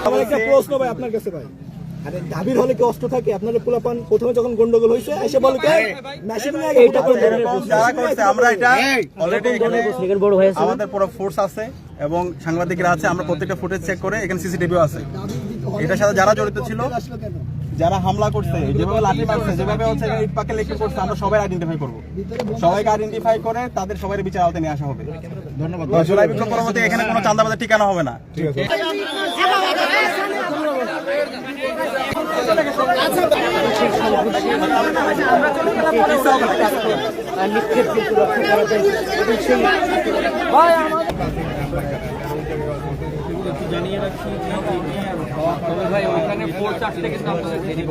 আমার একটা প্রশ্ন ভাই আপনার কাছে ভাই, আরে দাবির হলে কি অস্ত্র থাকে? আপনাদের পোলাপান প্রথমে যখন গন্ডগোল হয়েছে এসে বলে মেশিন নিয়ে এটা যারা করছে আমরা এটা অলরেডি আমাদের পুরো ফোর্স আছে এবং সাংবাদিকরা আছে, আমরা প্রত্যেকটা ফুটেজ চেক করে এখানে সিসিটিভিও আছে। এটার সাথে যারা জড়িত ছিল, যারা হামলা করছে, যেভাবে লাঠি মারছে, যেভাবে হচ্ছে ইট পাকে লেগে করছে, আমরা সবাই আইডেন্টিফাই করব। সবাইকে আইডেন্টিফাই করে তাদের সবাই বিচার আওতায় নিয়ে আসা হবে। ধন্যবাদ। জুলাই বিপ্লব পরবর্তী এখানে কোনো চাঁদাবাজের ঠিকানা হবে না। জানিয়ে রাখছি তবে ভাই ওইখানে ফোর্স আসলে কিন্তু আপনাদের দেরি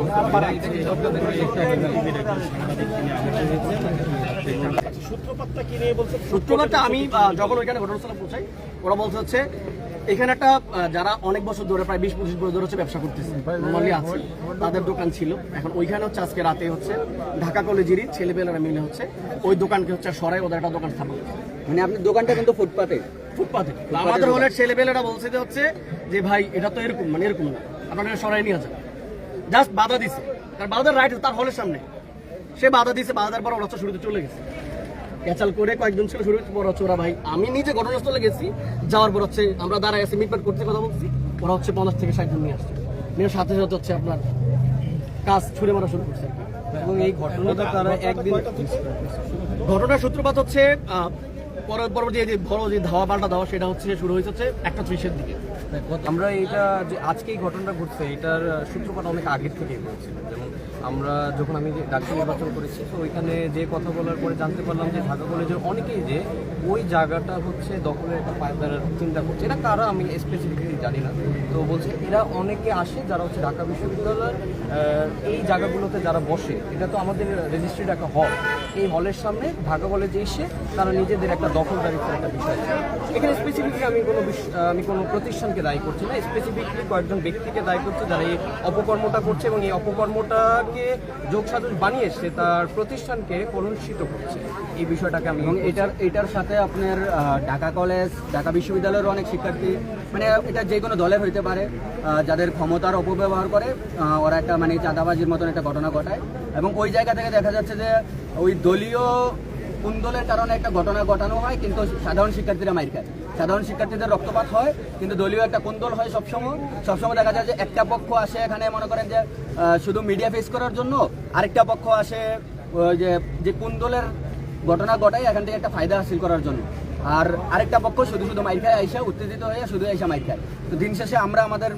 সূত্রপাতটা আমি যখন ওইখানে ঘটনাস্থলে পৌঁছাই, ওরা বলতে হচ্ছে এখানে একটা যারা অনেক বছর ধরে প্রায় 20-25 বছর ধরে হচ্ছে ব্যবসা করতেছে, নর্মালি আছে, তাদের দোকান ছিল। এখন ওইখানে হচ্ছে আজকে রাতে হচ্ছে ঢাকা কলেজেরই ছেলেপেলেরা মিলে হচ্ছে ওই দোকানকে হচ্ছে সরাই ওদের একটা দোকান স্থাপন। মানে আপনার দোকানটা কিন্তু ফুটপাতে আমাদের হলের ছেলেপেলেরা বলছে যে হচ্ছে যে ভাই এটা তো এরকম, মানে এরকম না, আপনারা সরাই নিয়ে যান। জাস্ট বাধা দিছে, তার বাধার রাইট তার হলের সামনে, সে বাধা দিছে। বাধার পর ওরা হচ্ছে শুরুতে চলে গেছে, ক্যাচাল করে কয়েকজন ছিল শুরু পর হচ্ছে ওরা ভাই, আমি নিজে ঘটনাস্থলে গেছি, যাওয়ার পর হচ্ছে আমরা দাঁড়ায় আছি, মিটপাট করতে কথা বলছি, ওরা হচ্ছে 50 থেকে 60 জন নিয়ে আসছে, নিয়ে সাথে সাথে হচ্ছে আপনার কাজ ছুড়ে মারা শুরু করছে। এবং এই ঘটনাটা তারা একদিন ঘটনার সূত্রপাত হচ্ছে পরবর্তী যে বড় যে ধাওয়া পাল্টা ধাওয়া, সেটা হচ্ছে শুরু হয়েছে 1:30-এর দিকে। আমরা এটা যে আজকে এই ঘটনাটা ঘটছে এটার সূত্রপাত অনেক আগের থেকেই হয়েছিল। যেমন আমরা যখন আমি ডাক্তার নির্বাচন করেছি, তো ওইখানে যে কথা বলার পরে জানতে পারলাম যে ঢাকা কলেজের অনেকেই যে ওই জায়গাটা হচ্ছে দখলের একটা পায়দার চিন্তা করছে। এটা কারা আমি স্পেসিফিকলি জানি না, তো বলছে এরা অনেকে আসে যারা হচ্ছে ঢাকা বিশ্ববিদ্যালয়ের এই জায়গাগুলোতে যারা বসে, এটা তো আমাদের রেজিস্ট্রিড একটা হল, এই হলের সামনে ঢাকা কলেজে এসে তারা নিজেদের একটা দখলদারিত্বের একটা বিষয় আছে। এখানে স্পেসিফিকলি আমি কোনো প্রতিষ্ঠানকে দায়ী করছি না, স্পেসিফিকলি কয়েকজন ব্যক্তিকে দায়ী করছে যারা এই অপকর্মটা করছে এবং এই অপকর্মটাকে যোগসাজশ বানিয়ে এসছে তার প্রতিষ্ঠানকে কলুষিত করছে। এই বিষয়টাকে আমি এবং এটার সাথে আপনার ঢাকা কলেজ, ঢাকা বিশ্ববিদ্যালয়ের অনেক শিক্ষার্থী, মানে এটা যে কোনো দলের হইতে পারে, যাদের ক্ষমতার অপব্যবহার করে ওরা একটা মানে চাঁদাবাজির মতন একটা ঘটনা ঘটায়। এবং ওই জায়গা থেকে দেখা যাচ্ছে যে ওই দলীয় কুন্দলের কারণে একটা ঘটনা ঘটানো হয়, কিন্তু সাধারণ শিক্ষার্থীরা মাইর খায়, সাধারণ শিক্ষার্থীদের রক্তপাত হয়, কিন্তু দলীয় একটা কুন্দল হয় সবসময় দেখা যায় যে একটা পক্ষ আসে এখানে মনে করেন যে শুধু মিডিয়া ফেস করার জন্য, আরেকটা পক্ষ আসে যে কুন্দলের ঘটনা ঘটায় এখান থেকে একটা ফায়দা হাসিল করার জন্য, আর আরেকটা পক্ষ শুধু মাইর খায়, আইসা উত্তেজিত হয়ে শুধু আইসা মাইর খায়। তো দিন শেষে আমরা আমাদের